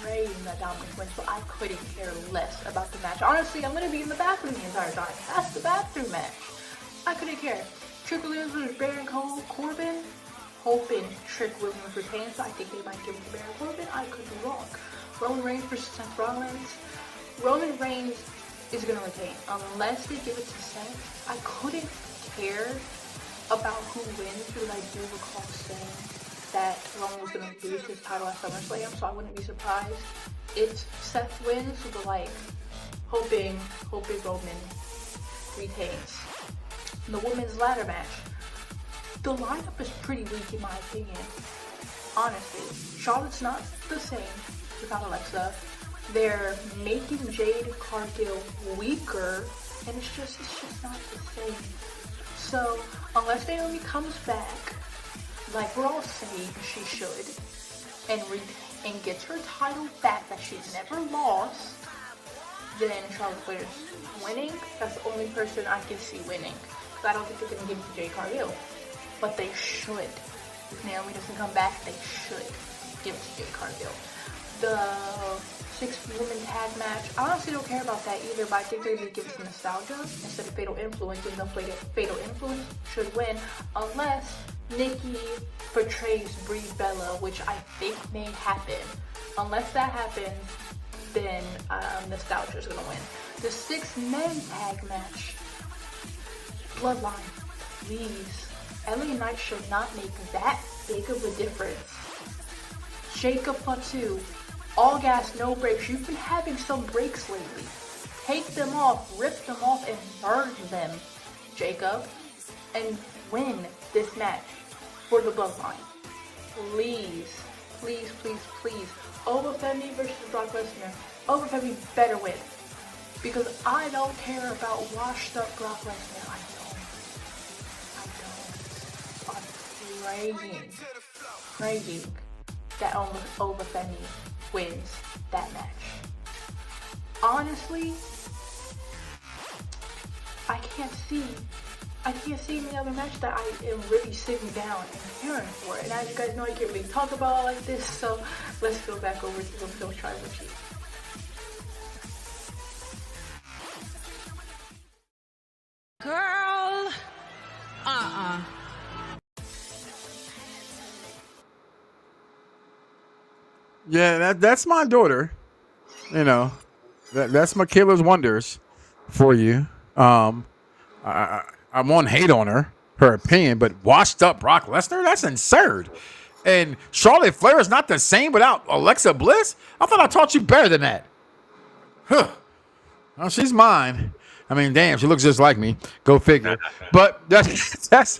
H: praying that Dominik wins, but I couldn't care less about the match. Honestly, I'm going to be in the bathroom the entire time. That's the bathroom match. I couldn't care. Trick Williams versus Baron Corbin. Hoping Trick Williams retains, but I think they might give it to Baron Corbin. I could be wrong. Roman Reigns versus Seth Rollins. Roman Reigns is going to retain. Unless they give it to Seth, I couldn't care about who wins, because I do recall saying that Roman was going to lose his title at SummerSlam, so I wouldn't be surprised if Seth wins, but like, hoping Roman retains. The women's ladder match. The lineup is pretty weak in my opinion. Honestly, Charlotte's not the same without Alexa. They're making Jade Cargill weaker, and it's just not the same. So unless Naomi comes back, like we're all saying she should, and gets her title back that she's never lost, then Charlotte Flair's winning. That's the only person I can see winning. Because I don't think they're going to give it to Jade Cargill. But they should. If Naomi doesn't come back, they should give it to Jade Cargill. The 6-woman tag match, I honestly don't care about that either, but I think they're going to give it some nostalgia instead of Fatal Influence, even though Fatal Influence should win, unless Nikki portrays Brie Bella, which I think may happen. Unless that happens, then nostalgia is going to win. The 6-man tag match, Bloodline, please. LA Knight should not make that big of a difference. Jacob Fatu, all gas, no brakes. You've been having some breaks lately. Take them off, rip them off, and burn them, Jacob. And win this match for the Bloodline. Please, please, please, please. Femi versus Brock Lesnar. Femi better win. Because I don't care about washed up Brock Lesnar. I don't. I'm praying that Femi wins that match. Honestly, I can't see any other match that I am really sitting down and caring for. And as you guys know, I can't really talk about it like this, so let's go back over to the Phil Tribal Chief.
F: girl,
A: Yeah, that's my daughter. You know, that's Michaela's Wonders for you. I won't hate on her opinion, but washed up Brock Lesnar, that's absurd. And Charlotte Flair is not the same without Alexa Bliss. I thought I taught you better than that. Huh. Well, she's mine. I mean, damn, she looks just like me. Go figure. But that's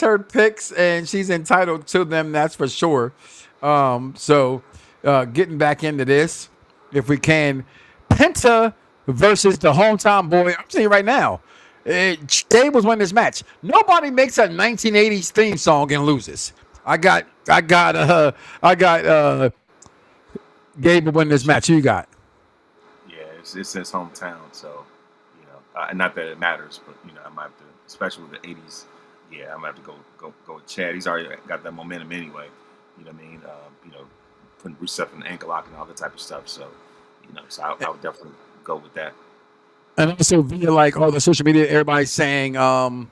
A: her picks, and she's entitled to them. That's for sure. So getting back into this, if we can, Penta versus the hometown boy. I'm saying right now, Gable was winning this match. Nobody makes a 1980s theme song and loses. I got Gable winning this match. Who you got?
D: Yeah, it's his hometown, so not that it matters, but I might have to, especially with the '80s. Yeah, I might have to go with Chad. He's already got that momentum anyway. You know what I mean? Putting Rusev in the ankle lock and all that type of stuff. So, so I would definitely go with that.
A: And also via like all the social media, everybody's saying, the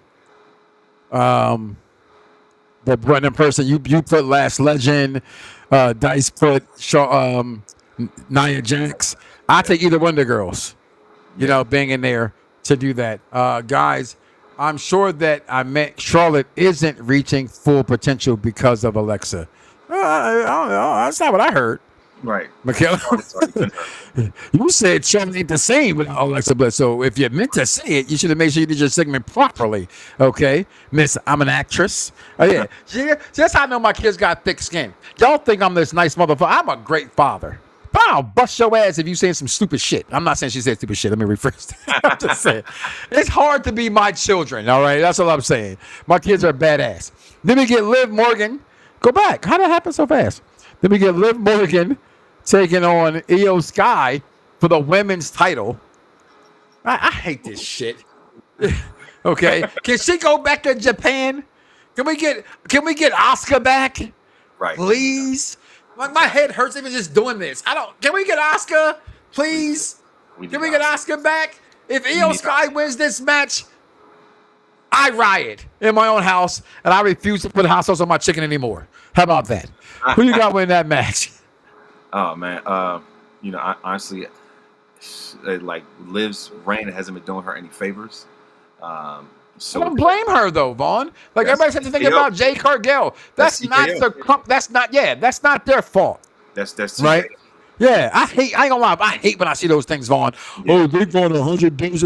A: Brennan person, you put Last Legend, Dice put Nia Jax. I take either one of the girls, being in there to do that. Guys, I'm sure that Charlotte isn't reaching full potential because of Alexa. I don't know. That's not what I heard.
D: Right.
A: Michaela, you said Charlotte ain't the same without Alexa Bliss. So if you meant to say it, you should have made sure you did your segment properly. Okay? Miss, I'm an actress. Oh, yeah. See, that's how I know my kids got thick skin. Y'all think I'm this nice motherfucker. I'm a great father. But I'll bust your ass if you saying some stupid shit. I'm not saying she said stupid shit. Let me rephrase that. I'm just saying. It's hard to be my children, all right? That's all I'm saying. My kids are badass. Then we get Liv Morgan. Go back. How did that happen so fast? Then we get Liv Morgan taking on IYO SKY for the women's title. I hate this shit. Okay. Can she go back to Japan? Can we get Asuka back?
D: Right.
A: Please? Like my head hurts even just doing this. Can we get Asuka? Please? Can we get Asuka back? If IYO SKY wins this match, I riot in my own house, and I refuse to put hot sauce on my chicken anymore. How about that? Who you got winning that match?
D: Oh man, I honestly, like Liv's reign hasn't been doing her any favors. So
A: I don't blame her though, Vaughn. Like everybody said to think about Jay Cargill. That's not their fault.
D: That's
A: right. Yeah, I ain't gonna lie. I hate when I see those things, Vaughn. Yeah. Oh, they've gone 100 days.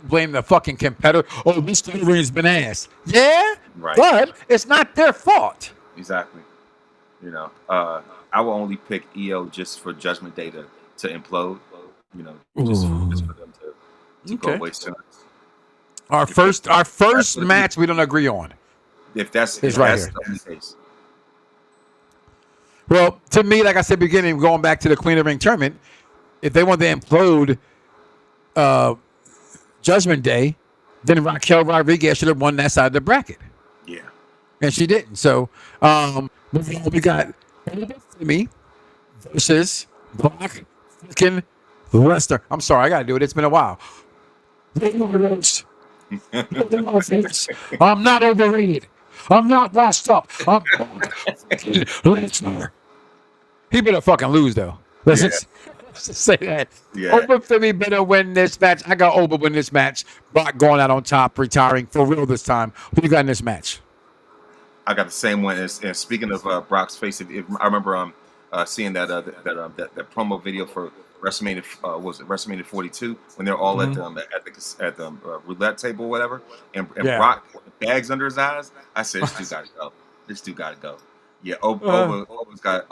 A: Blame the fucking competitor. Oh, this delivery's been ass. Yeah,
D: right.
A: But it's not their fault.
D: Exactly. I will only pick IYO just for Judgment Day to implode. Just for them to go away soon. Our
A: first match we don't agree on.
D: If that's
A: the
D: case.
A: Well, to me, like I said, beginning going back to the Queen of the Ring tournament, if they want to implode Judgment Day, then Raquel Rodriguez should have won that side of the bracket.
D: Yeah,
A: and she didn't. So we got Femi versus Brock fucking Lesnar. I'm sorry, I gotta do it. It's been a while. I'm not overrated. I'm not washed up. I'm Lesnar. He better fucking lose though. Let's just say that.
D: Yeah.
A: Oba Femi better win this match. I got Oba win this match. Brock going out on top, retiring for real this time. Who you got in this match?
D: I got the same one. And speaking of Brock's face, I remember seeing that promo video for WrestleMania. Was it WrestleMania 42 when they're all at the roulette table or whatever, and Brock with bags under his eyes. I said, this dude got to go. This dude got to go. Yeah, Oba's got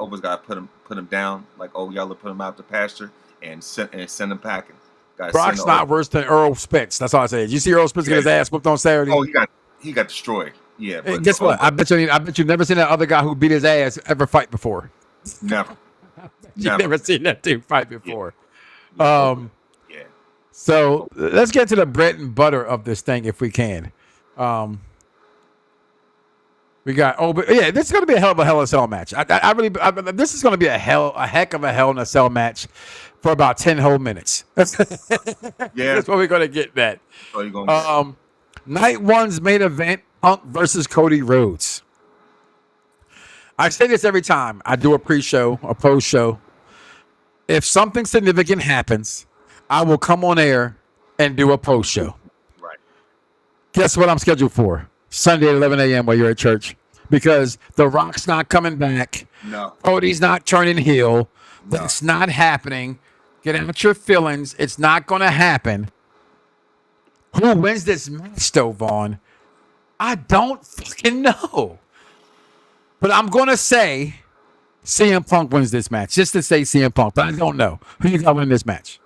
D: to put him down. Like, y'all put him out to pasture and send him packing.
A: Brock's not worse than Earl Spence. That's all I say. You see Earl Spence get his ass whooped on Saturday?
D: Oh, he got destroyed. Yeah.
A: But guess what? I bet you've never seen that other guy who beat his ass ever fight before.
D: Never.
A: You've never seen that dude fight before.
D: Yeah.
A: So let's get to the bread and butter of this thing if we can. We got this is going to be a hell of a Hell in a Cell match. This is going to be a heck of a Hell in a Cell match for about 10 whole minutes. That's what we're going to get that. Night one's main event, Punk versus Cody Rhodes. I say this every time I do a pre-show, a post-show. If something significant happens, I will come on air and do a post-show.
D: Right. Guess
A: what I'm scheduled for? Sunday at 11 a.m. while you're at church. Because The Rock's not coming back.
D: No.
A: Cody's not turning heel. No. That's not happening. Get out your feelings. It's not going to happen. Who wins this match, though, Vaughn? I don't fucking know. But I'm going to say CM Punk wins this match. Just to say CM Punk. But I don't know. Who you got winning this match?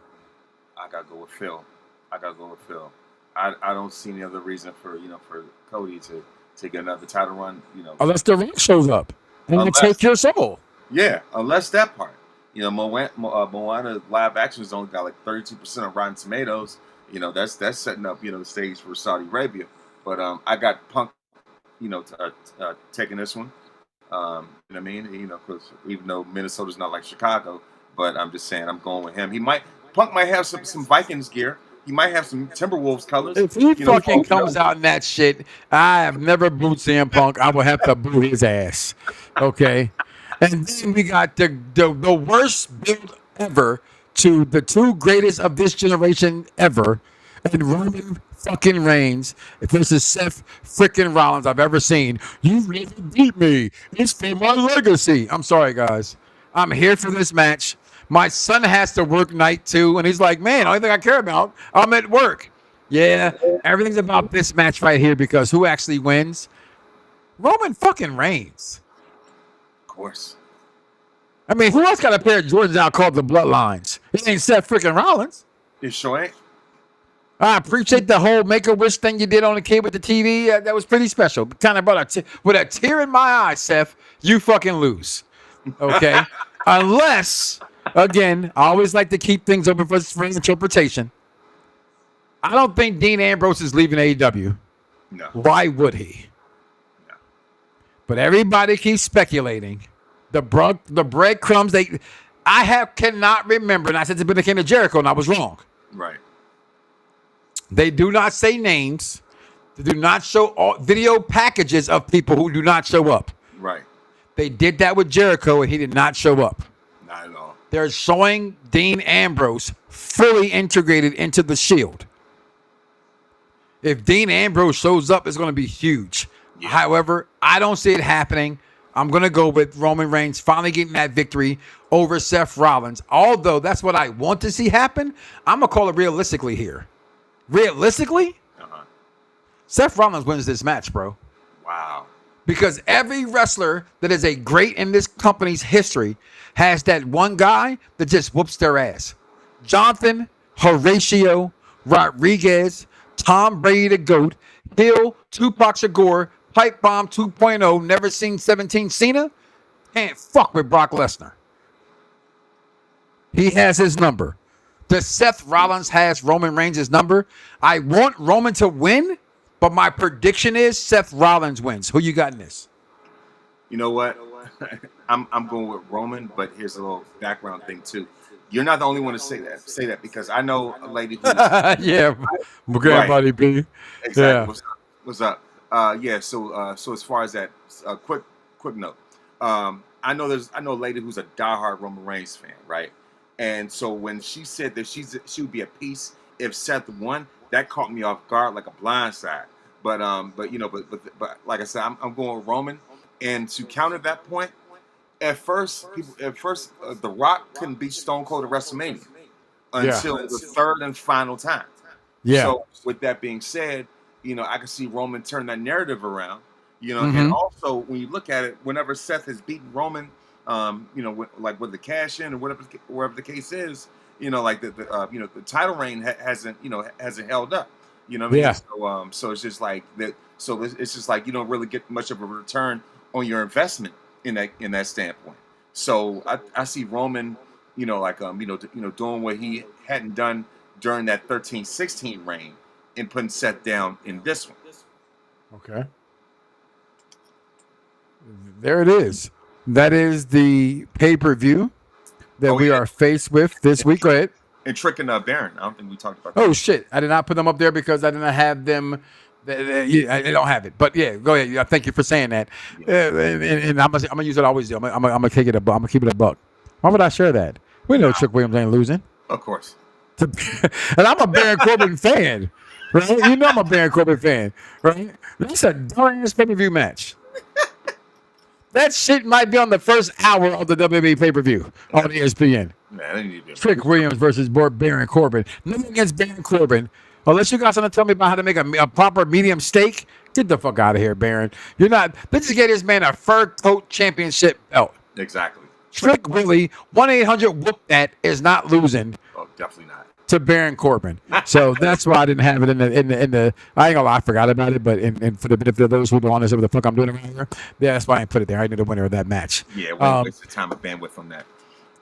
D: I got to go with Phil. I don't see any other reason for Cody to get another title run.
A: Unless The Rock shows up and take your soul.
D: Yeah, unless that part. Moana live action has only got like 32% on Rotten Tomatoes. That's setting up the stage for Saudi Arabia. But I got Punk, taking this one. You know what I mean? Because even though Minnesota's not like Chicago, but I'm just saying I'm going with him. Punk might have some Vikings gear. He might have some Timberwolves colors.
A: If he fucking comes out in that shit, I have never booed CM Punk. I will have to boot his ass. Okay. And then we got the worst build ever to the two greatest of this generation ever, and Roman fucking Reigns versus Seth freaking Rollins I've ever seen. You've never beat me. It's for my legacy. I'm sorry, guys. I'm here for this match. My son has to work night too, and he's like, man, only thing I care about, I'm at work. Yeah, everything's about this match right here because who actually wins? Roman fucking Reigns.
D: Of course.
A: I mean, who else got a pair of Jordans out called the Bloodlines? It ain't Seth freaking Rollins.
D: It sure ain't.
A: I appreciate the whole Make-A-Wish thing you did on the kid with the TV. That was pretty special. Kind of brought with a tear in my eye, Seth, you fucking lose. Okay? Unless, again, I always like to keep things open for interpretation. I don't think Dean Ambrose is leaving AEW.
D: No.
A: Why would he?
D: No.
A: But everybody keeps speculating. The breadcrumbs, cannot remember, and I said it became a Jericho, and I was wrong.
D: Right.
A: They do not say names. They do not show video packages of people who do not show up.
D: Right.
A: They did that with Jericho, and he did not show up.
D: Not at all.
A: They're showing Dean Ambrose fully integrated into the Shield. If Dean Ambrose shows up, it's going to be huge. Yeah. However, I don't see it happening. I'm going to go with Roman Reigns finally getting that victory over Seth Rollins. Although that's what I want to see happen, I'm going to call it realistically here. Realistically, Seth Rollins wins this match, bro.
D: Wow.
A: Because every wrestler that is a great in this company's history has that one guy that just whoops their ass. Jonathan, Horatio, Rodriguez, Tom Brady the GOAT, Hill, Tupac Shakur, Pipe Bomb 2.0, never seen 17 Cena, can't fuck with Brock Lesnar. He has his number. Does Seth Rollins has Roman Reigns' number? I want Roman to win, but my prediction is Seth Rollins wins. Who you got in this?
D: You know what? I'm going with Roman, but here's a little background thing too. You're not the only one to say that because I know a lady who
A: yeah, grandbody B.
D: Exactly.
A: Yeah.
D: What's up? So as far as that, quick note. I know a lady who's a diehard Roman Reigns fan, right? And so when she said that she would be at peace if Seth won, that caught me off guard like a blindside. But like I said, I'm going with Roman. And to counter that point, at first, The Rock couldn't beat Stone Cold at WrestleMania until the third and final time.
A: Yeah.
D: So with that being said, I can see Roman turn that narrative around. And also when you look at it, whenever Seth has beaten Roman, with the cash in or whatever the case is, the title reign hasn't held up. You know what I mean?
A: Yeah.
D: So it's just like that. So it's just like you don't really get much of a return on your investment in that standpoint. So I see Roman, doing what he hadn't done during that 13-16 reign and putting Seth down in this one.
A: Okay. There it is. That is the pay-per-view that we are faced with this week. Go ahead.
D: And tricking Baron. I don't think we talked about that.
A: Oh, shit. I did not put them up there because I did not have them. I don't have it. But, yeah, go ahead. Yeah, thank you for saying that. And I'm going to use it always. I'm going to take it. I'm going to keep it a buck. Why would I share that? We know Trick Williams ain't losing.
D: Of course.
A: And I'm a Baron Corbin fan. Right? You know I'm a Baron Corbin fan. Right? That's a darn pay-per-view match. That shit might be on the first hour of the WWE pay-per-view on ESPN.
D: Man,
A: Trick Williams versus Baron Corbin. Nothing against Baron Corbin. Unless you got something to tell me about how to make a proper medium steak, get the fuck out of here, Baron. You're not. They just gave this man a fur coat championship belt.
D: Exactly.
A: Trick Willie, 1-800-WHOOP that is not losing.
D: Oh, definitely not.
A: To Baron Corbin. So that's why I didn't have it in the I ain't gonna lie, I forgot about it, but for the benefit of those who don't understand what the fuck I'm doing around here, that's why I didn't put it there. I need a winner of that match.
D: Yeah, we waste the time and bandwidth on that.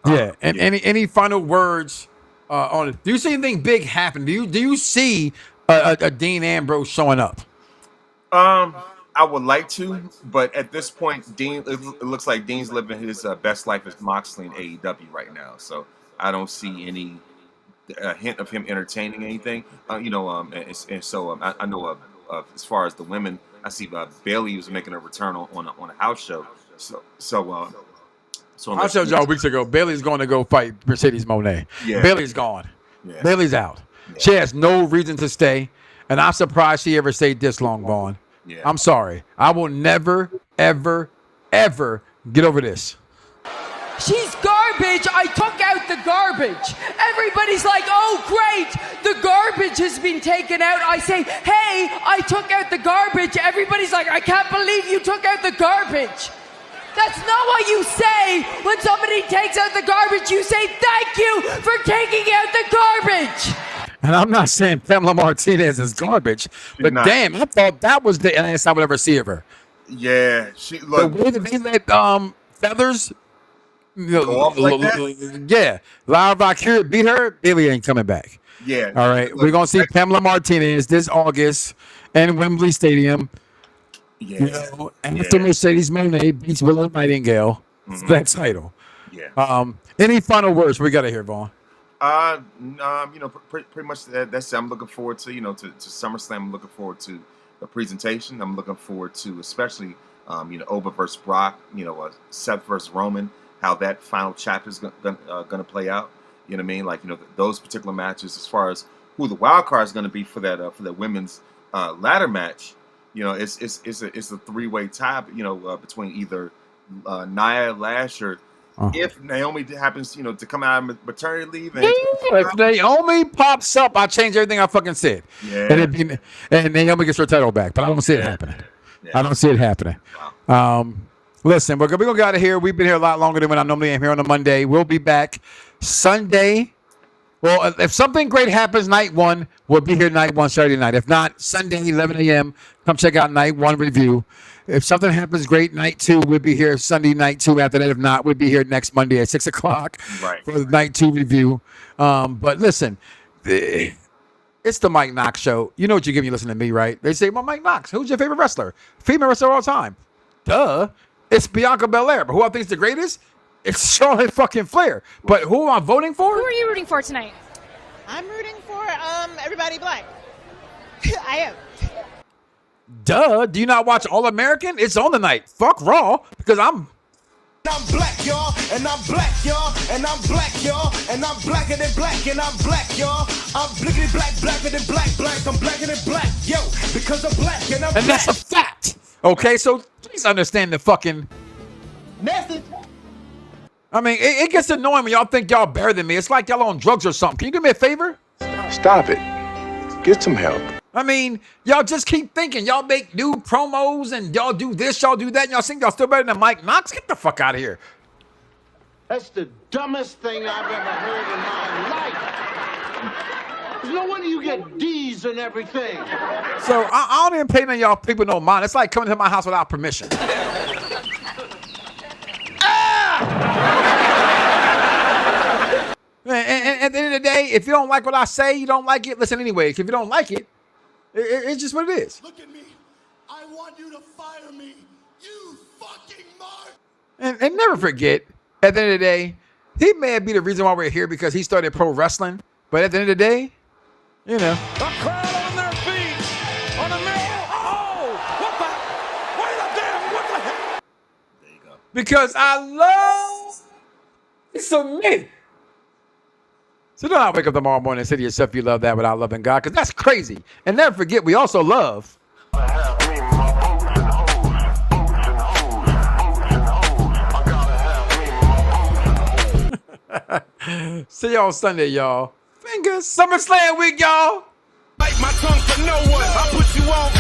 A: Yeah. And any final words on it? Do you see anything big happen? Do you see a Dean Ambrose showing up?
D: I would like to, but at this point, Dean, it looks like Dean's living his best life as Moxley in AEW right now. So I don't see any hint of him entertaining anything. I know as far as the women, I see Bailey was making a return on a house show. So
A: I told y'all weeks ago, Bailey's going to go fight Mercedes Moné.
D: Yeah.
A: Bailey's gone.
D: Yeah.
A: Bailey's out.
D: Yeah.
A: She has no reason to stay, and I'm surprised she ever stayed this long, Vaughn.
D: Yeah.
A: I'm sorry. I will never, ever, ever get over this.
F: She's garbage. I took out the garbage. Everybody's like, oh, great. The garbage has been taken out. I say, hey, I took out the garbage. Everybody's like, I can't believe you took out the garbage. That's not what you say when somebody takes out the garbage. You say, thank you for taking out the garbage.
A: And I'm not saying Pamela Martinez is garbage, but damn, I thought that was the last I would ever see of her.
D: Yeah,
A: The way that they let Feathers
D: go off like that?
A: Yeah. Lara Valkyrie beat her, Bailey ain't coming back.
D: Yeah.
A: All right. We're going to see Pamela Martinez this August in Wembley Stadium.
D: Yeah.
A: After Mercedes Moné beats Willow Nightingale for that title.
D: Yeah.
A: Any final words we got to hear, Vaughn?
D: Pretty much that's it. I'm looking forward to, to SummerSlam. I'm looking forward to the presentation. I'm looking forward to especially, Oba versus Brock, Seth versus Roman, how that final chapter is going to play out. You know what I mean? Like, those particular matches as far as who the wild card is going to be for that women's ladder match. It's a three-way tie, between either Nia, Lash, or if Naomi happens, to come out of maternity leave. And
A: if Naomi pops up, I'll change everything I fucking said.
D: Yeah.
A: And Naomi gets her title back, but I don't see it happening.
D: Yeah.
A: I don't see it happening.
D: Wow.
A: Listen, we're going to get out of here. We've been here a lot longer than when I normally am here on a Monday. We'll be back Sunday. Well, if something great happens night one, we'll be here night one Saturday night. If not, Sunday, 11 a.m., come check out night one review. If something happens great, night two, we'll be here Sunday, night two. After that, if not, we'll be here next Monday at 6 o'clock for the night two review. But listen, it's the Mike Knoxxx Show. You know what you give me listening to me, right? They say, well, Mike Knoxxx, who's your favorite wrestler? Female wrestler of all time. Duh. It's Bianca Belair. But who I think is the greatest? It's Charlotte fucking Flair. But who am I voting for?
I: Who are you rooting for tonight?
G: I'm rooting for everybody black. I am.
A: Duh. Do you not watch All American? It's on tonight. Fuck Raw because I'm
C: black, y'all, and I'm black, y'all, and I'm black, y'all, and I'm blacker than black, and I'm black, y'all. I'm blickety black, blacker than black, I'm blacker than black, yo, because I'm black, and I'm black.
A: And that's a fact. Okay, so please understand the fucking
C: message.
A: I mean, it gets annoying when y'all think y'all better than me. It's like y'all on drugs or something. Can you do me a favor?
J: Stop it. Get some help.
A: I mean, y'all just keep thinking. Y'all make new promos and y'all do this, y'all do that, and y'all think y'all still better than Mike Knoxxx? Get the fuck out of here.
K: That's the dumbest thing I've ever heard in my life. There's no wonder you get D's and everything.
A: So I don't even pay none of y'all people no mind. It's like coming to my house without permission. And at the end of the day, if you don't like what I say, you don't like it, listen anyway. If you don't like it, it's just what it is.
K: Look at me. I want you to fire me. You fucking mark.
A: And never forget, at the end of the day, he may be the reason why we're here because he started pro wrestling. But at the end of the day, you know.
E: The crowd on their feet. On a minute. Oh, what the hell?
D: There you go.
A: Because I love submit. So don't I wake up tomorrow morning and say to yourself you love that without loving God, because that's crazy. And never forget, we also love. See y'all Sunday, y'all. Fingers. SummerSlam week, y'all.
C: Bite my tongue for no one. I put you on